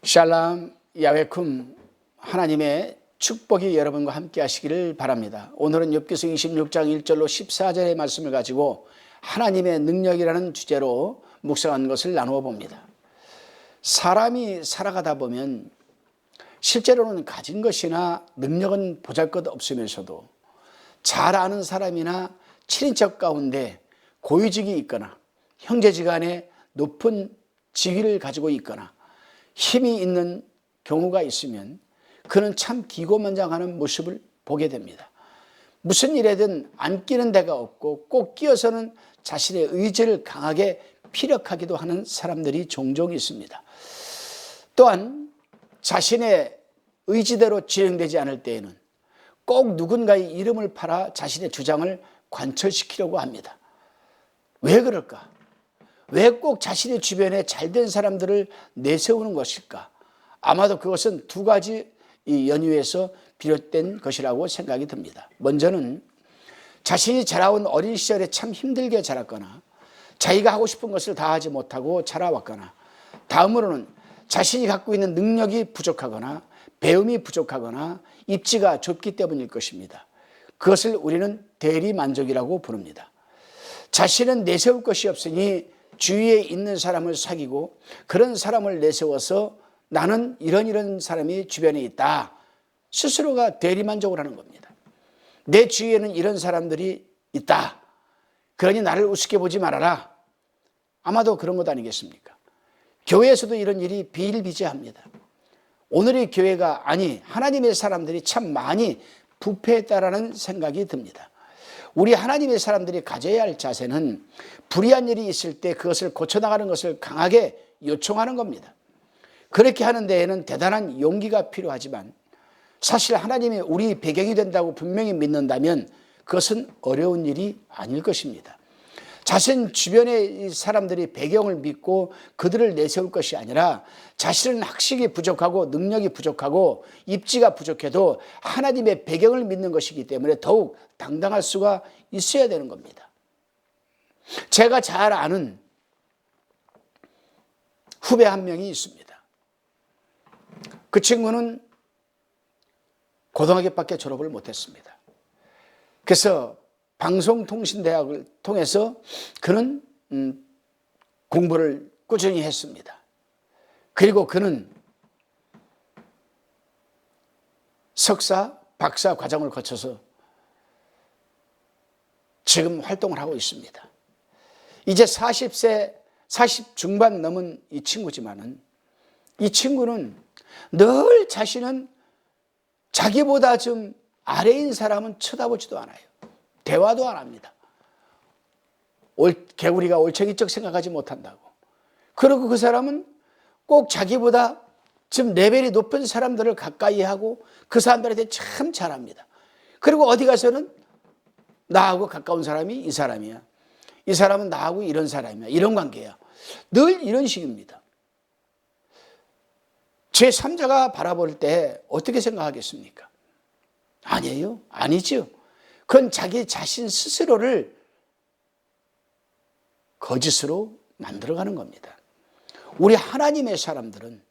샬람 야웨쿰, 하나님의 축복이 여러분과 함께 하시기를 바랍니다. 오늘은 욥기서 26장 1절로 14절의 말씀을 가지고 하나님의 능력이라는 주제로 묵상한 것을 나누어 봅니다. 사람이 살아가다 보면 실제로는 가진 것이나 능력은 보잘것없으면서도 잘 아는 사람이나 친인척 가운데 고위직이 있거나 형제지간에 높은 지위를 가지고 있거나 힘이 있는 경우가 있으면 그는 참 기고만장하는 모습을 보게 됩니다. 무슨 일에든 안 끼는 데가 없고 꼭 끼어서는 자신의 의지를 강하게 피력하기도 하는 사람들이 종종 있습니다. 또한 자신의 의지대로 진행되지 않을 때에는 꼭 누군가의 이름을 팔아 자신의 주장을 관철시키려고 합니다. 왜 그럴까? 왜 꼭 자신의 주변에 잘된 사람들을 내세우는 것일까? 아마도 그것은 두 가지 연유에서 비롯된 것이라고 생각이 듭니다. 먼저는 자신이 자라온 어린 시절에 참 힘들게 자랐거나 자기가 하고 싶은 것을 다 하지 못하고 자라왔거나, 다음으로는 자신이 갖고 있는 능력이 부족하거나 배움이 부족하거나 입지가 좁기 때문일 것입니다. 그것을 우리는 대리만족이라고 부릅니다. 자신은 내세울 것이 없으니 주위에 있는 사람을 사귀고 그런 사람을 내세워서 나는 이런 사람이 주변에 있다, 스스로가 대리만족을 하는 겁니다. 내 주위에는 이런 사람들이 있다, 그러니 나를 우습게 보지 말아라. 아마도 그런 것 아니겠습니까? 교회에서도 이런 일이 비일비재합니다. 오늘의 교회가, 아니 하나님의 사람들이 참 많이 부패했다라는 생각이 듭니다. 우리 하나님의 사람들이 가져야 할 자세는 불의한 일이 있을 때 그것을 고쳐나가는 것을 강하게 요청하는 겁니다. 그렇게 하는 데에는 대단한 용기가 필요하지만 사실 하나님이 우리 배경이 된다고 분명히 믿는다면 그것은 어려운 일이 아닐 것입니다. 자신 주변의 사람들이 배경을 믿고 그들을 내세울 것이 아니라 자신은 학식이 부족하고 능력이 부족하고 입지가 부족해도 하나님의 배경을 믿는 것이기 때문에 더욱 당당할 수가 있어야 되는 겁니다. 제가 잘 아는 후배 한 명이 있습니다. 그 친구는 고등학교밖에 졸업을 못했습니다. 그래서 방송통신대학을 통해서 그는 공부를 꾸준히 했습니다. 그리고 그는 석사, 박사 과정을 거쳐서 지금 활동을 하고 있습니다. 이제 40 중반 넘은 이 친구지만은 이 친구는 늘 자신은 자기보다 좀 아래인 사람은 쳐다보지도 않아요. 대화도 안 합니다. 개구리가 올챙이적 생각하지 못한다고. 그리고 그 사람은 꼭 자기보다 좀 레벨이 높은 사람들을 가까이 하고 그 사람들한테 참 잘합니다. 그리고 어디 가서는 나하고 가까운 사람이 이 사람이야, 이 사람은 나하고 이런 사람이야, 이런 관계야. 늘 이런 식입니다. 제3자가 바라볼 때 어떻게 생각하겠습니까? 아니에요? 아니죠. 그건 자기 자신 스스로를 거짓으로 만들어가는 겁니다. 우리 하나님의 사람들은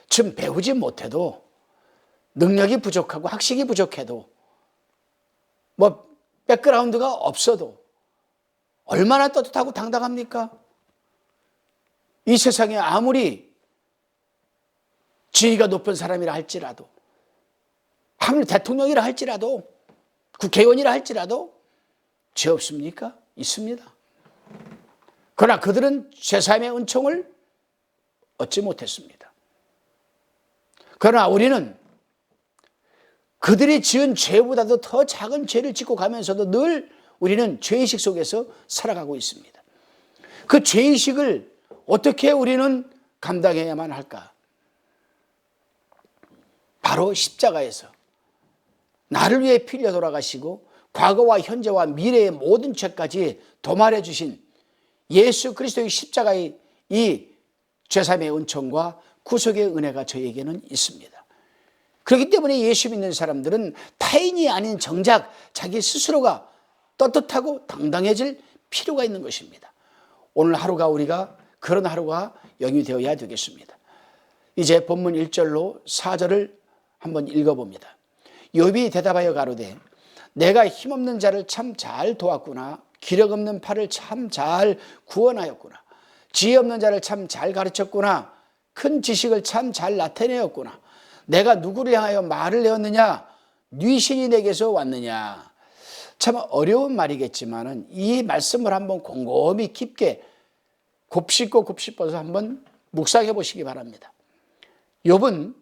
지금 배우지 못해도, 능력이 부족하고 학식이 부족해도, 백그라운드가 없어도 얼마나 떳떳하고 당당합니까? 이 세상에 아무리 지위가 높은 사람이라 할지라도, 아무리 대통령이라 할지라도, 국회의원이라 할지라도 죄 없습니까? 있습니다. 그러나 그들은 죄사함의 은총을 얻지 못했습니다. 그러나 우리는 그들이 지은 죄보다도 더 작은 죄를 짓고 가면서도 늘 우리는 죄의식 속에서 살아가고 있습니다. 그 죄의식을 어떻게 우리는 감당해야만 할까? 바로 십자가에서 나를 위해 피 흘려 돌아가시고 과거와 현재와 미래의 모든 죄까지 도말해 주신 예수 그리스도의 십자가의 이 죄사함의 은총과 구속의 은혜가 저에게는 있습니다. 그렇기 때문에 예수 믿는 사람들은 타인이 아닌 정작 자기 스스로가 떳떳하고 당당해질 필요가 있는 것입니다. 오늘 하루가 우리가 그런 하루가 영위되어야 되겠습니다. 이제 본문 1절로 4절을 한번 읽어봅니다. 욥이 대답하여 가로되 내가 힘없는 자를 참 잘 도왔구나. 기력 없는 팔을 참 잘 구원하였구나. 지혜 없는 자를 참 잘 가르쳤구나. 큰 지식을 참 잘 나타내었구나. 내가 누구를 향하여 말을 내었느냐? 네 신이 내게서 왔느냐? 참 어려운 말이겠지만 이 말씀을 한번 곰곰이 깊게 곱씹고 곱씹어서 한번 묵상해 보시기 바랍니다. 욥은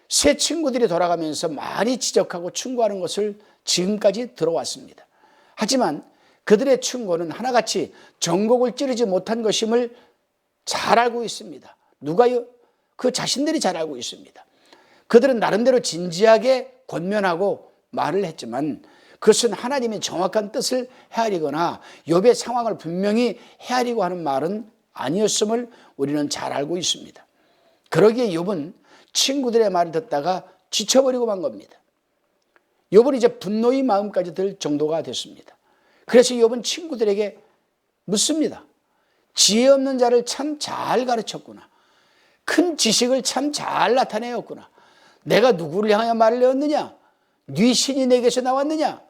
새 친구들이 돌아가면서 많이 지적하고 충고하는 것을 지금까지 들어왔습니다. 하지만 그들의 충고는 하나같이 전곡을 찌르지 못한 것임을 잘 알고 있습니다. 누가요? 그 자신들이 잘 알고 있습니다. 그들은 나름대로 진지하게 권면하고 말을 했지만 그것은 하나님의 정확한 뜻을 헤아리거나 욥의 상황을 분명히 헤아리고 하는 말은 아니었음을 우리는 잘 알고 있습니다. 그러기에 욥은 친구들의 말을 듣다가 지쳐버리고 만 겁니다. 욥은 이제 분노의 마음까지 들 정도가 됐습니다. 그래서 욥은 친구들에게 묻습니다. 지혜 없는 자를 참 잘 가르쳤구나. 큰 지식을 참 잘 나타내었구나. 내가 누구를 향하여 말을 내었느냐? 네 신이 내게서 나왔느냐?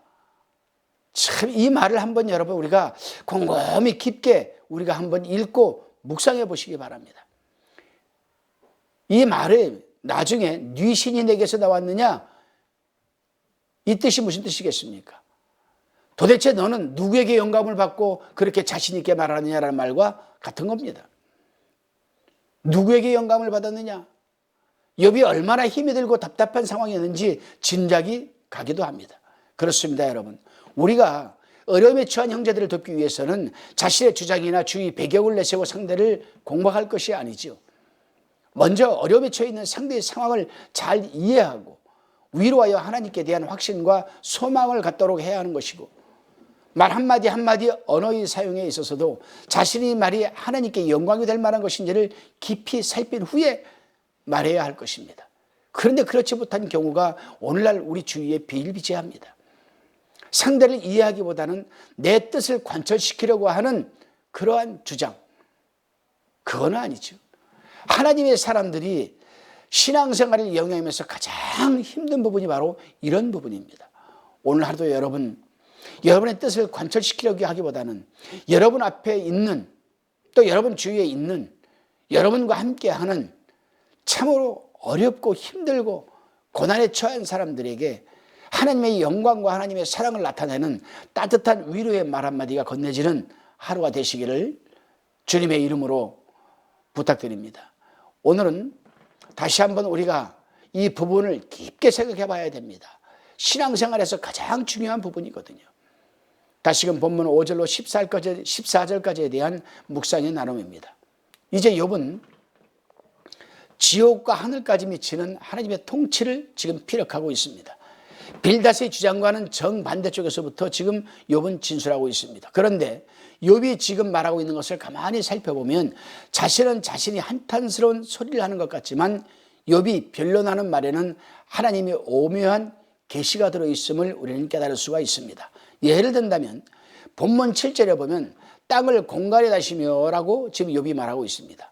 참 이 말을 한번 여러분 우리가 곰곰이 깊게 우리가 한번 읽고 묵상해 보시기 바랍니다. 이 말을 나중에 네 신이 내게서 나왔느냐? 이 뜻이 무슨 뜻이겠습니까? 도대체 너는 누구에게 영감을 받고 그렇게 자신 있게 말하느냐라는 말과 같은 겁니다. 누구에게 영감을 받았느냐? 욥이 얼마나 힘이 들고 답답한 상황이었는지 짐작이 가기도 합니다. 그렇습니다, 여러분. 우리가 어려움에 처한 형제들을 돕기 위해서는 자신의 주장이나 주의 배경을 내세워 상대를 공박할 것이 아니죠. 먼저 어려움에 처해 있는 상대의 상황을 잘 이해하고 위로하여 하나님께 대한 확신과 소망을 갖도록 해야 하는 것이고, 말 한마디 한마디 언어의 사용에 있어서도 자신의 말이 하나님께 영광이 될 만한 것인지를 깊이 살핀 후에 말해야 할 것입니다. 그런데 그렇지 못한 경우가 오늘날 우리 주위에 비일비재합니다. 상대를 이해하기보다는 내 뜻을 관철시키려고 하는 그러한 주장, 그건 아니죠. 하나님의 사람들이 신앙생활을 영위하면서 가장 힘든 부분이 바로 이런 부분입니다. 오늘 하루도 여러분의 뜻을 관철시키려고 하기보다는 여러분 앞에 있는, 또 여러분 주위에 있는, 여러분과 함께하는 참으로 어렵고 힘들고 고난에 처한 사람들에게 하나님의 영광과 하나님의 사랑을 나타내는 따뜻한 위로의 말 한마디가 건네지는 하루가 되시기를 주님의 이름으로 부탁드립니다. 오늘은 다시 한번 우리가 이 부분을 깊게 생각해 봐야 됩니다. 신앙생활에서 가장 중요한 부분이거든요. 다시금 본문 5절로 14절까지에 대한 묵상의 나눔입니다. 이제 욥은 지옥과 하늘까지 미치는 하나님의 통치를 지금 피력하고 있습니다. 빌닷의 주장과는 정반대쪽에서부터 지금 욥은 진술하고 있습니다. 그런데 욥이 지금 말하고 있는 것을 가만히 살펴보면 자신은 자신이 한탄스러운 소리를 하는 것 같지만 욥이 변론하는 말에는 하나님의 오묘한 계시가 들어있음을 우리는 깨달을 수가 있습니다. 예를 든다면 본문 7절에 보면 땅을 공갈에 다시며 라고 지금 욥이 말하고 있습니다.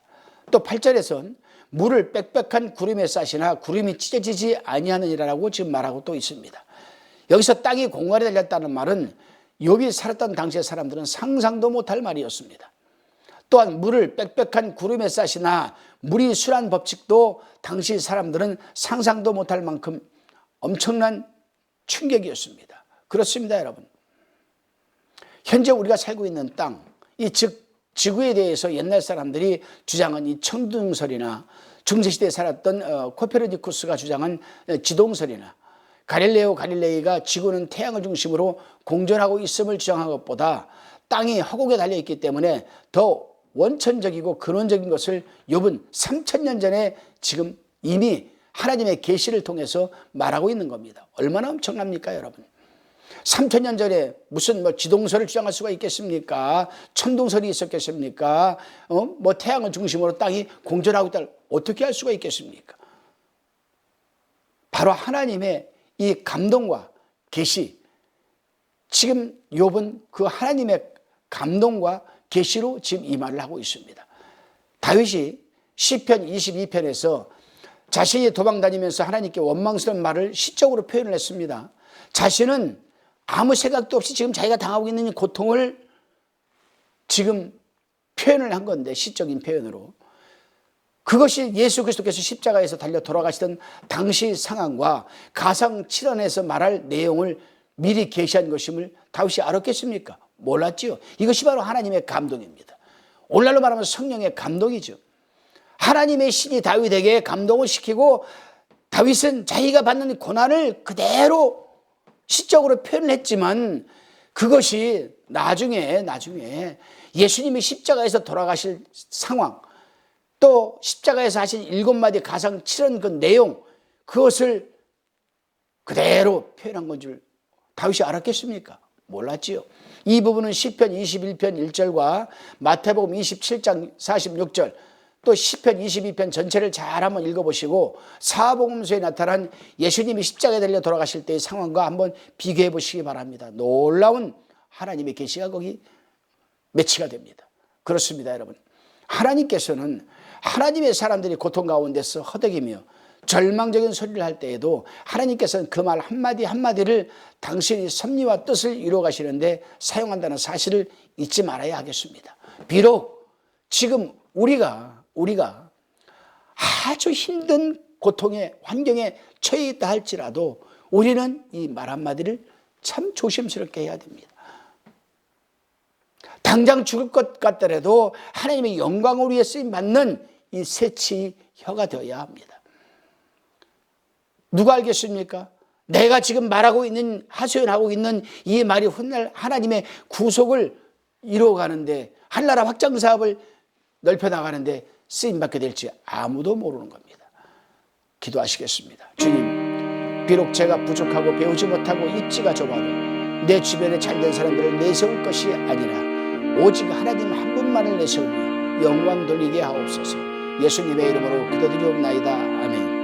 또 8절에선 물을 빽빽한 구름에 싸시나 구름이 찢어지지 아니하느니라라고 지금 말하고 또 있습니다. 여기서 땅이 공갈에 달렸다는 말은 욥이 살았던 당시의 사람들은 상상도 못할 말이었습니다. 또한 물을 빽빽한 구름에 싸시나 물이 순환 법칙도 당시 사람들은 상상도 못할 만큼 엄청난 충격이었습니다. 그렇습니다, 여러분. 현재 우리가 살고 있는 땅, 즉 지구에 대해서 옛날 사람들이 주장한 이 천둥설이나 중세시대에 살았던 코페르니쿠스가 주장한 지동설이나 갈릴레이가 지구는 태양을 중심으로 공전하고 있음을 주장한 것보다 땅이 허공에 달려있기 때문에 더 원천적이고 근원적인 것을 욥은 3000년 전에 지금 이미 하나님의 계시를 통해서 말하고 있는 겁니다. 얼마나 엄청납니까, 여러분? 3000년 전에 무슨 지동설을 주장할 수가 있겠습니까? 천둥설이 있었겠습니까? 태양을 중심으로 땅이 공전하고 있다를 어떻게 할 수가 있겠습니까? 바로 하나님의 이 감동과 계시, 지금 욥은 그 하나님의 감동과 계시로 지금 이 말을 하고 있습니다. 다윗이 시편 22편에서 자신이 도망다니면서 하나님께 원망스러운 말을 시적으로 표현을 했습니다. 자신은 아무 생각도 없이 지금 자기가 당하고 있는 고통을 지금 표현을 한 건데, 시적인 표현으로. 그것이 예수 그리스도께서 십자가에서 달려 돌아가시던 당시 상황과 가상칠언에서 말할 내용을 미리 계시한 것임을 다윗이 알았겠습니까? 몰랐지요. 이것이 바로 하나님의 감동입니다. 오늘날로 말하면 성령의 감동이죠. 하나님의 신이 다윗에게 감동을 시키고 다윗은 자기가 받는 고난을 그대로 시적으로 표현을 했지만 그것이 나중에 예수님이 십자가에서 돌아가실 상황, 또 십자가에서 하신 7마디 가상 칠언 그 내용, 그것을 그대로 표현한 건 줄 다윗이 알았겠습니까? 몰랐지요. 이 부분은 시편 21편 1절과 마태복음 27장 46절, 또 시편 22편 전체를 잘 한번 읽어보시고 사복음서에 나타난 예수님이 십자가에 달려 돌아가실 때의 상황과 한번 비교해 보시기 바랍니다. 놀라운 하나님의 계시가 거기 매치가 됩니다. 그렇습니다, 여러분. 하나님께서는 하나님의 사람들이 고통 가운데서 허덕이며 절망적인 소리를 할 때에도 하나님께서는 그 말 한마디 한마디를 당신의 섭리와 뜻을 이루어 가시는데 사용한다는 사실을 잊지 말아야 하겠습니다. 비록 지금 우리가 아주 힘든 고통의 환경에 처해 있다 할지라도 우리는 이 말 한마디를 참 조심스럽게 해야 됩니다. 당장 죽을 것 같더라도 하나님의 영광을 위해 쓰임받는 이 새치 혀가 되어야 합니다. 누가 알겠습니까? 내가 지금 말하고 있는, 하소연하고 있는 이 말이 훗날 하나님의 구속을 이루어가는데, 한나라 확장 사업을 넓혀나가는데 쓰임받게 될지 아무도 모르는 겁니다. 기도하시겠습니다. 주님, 비록 제가 부족하고 배우지 못하고 입지가 좁아도 내 주변에 잘된 사람들을 내세울 것이 아니라 오직 하나님 한 분만을 내세우며 영광 돌리게 하옵소서. 예수님의 이름으로 기도드리옵나이다. 아멘.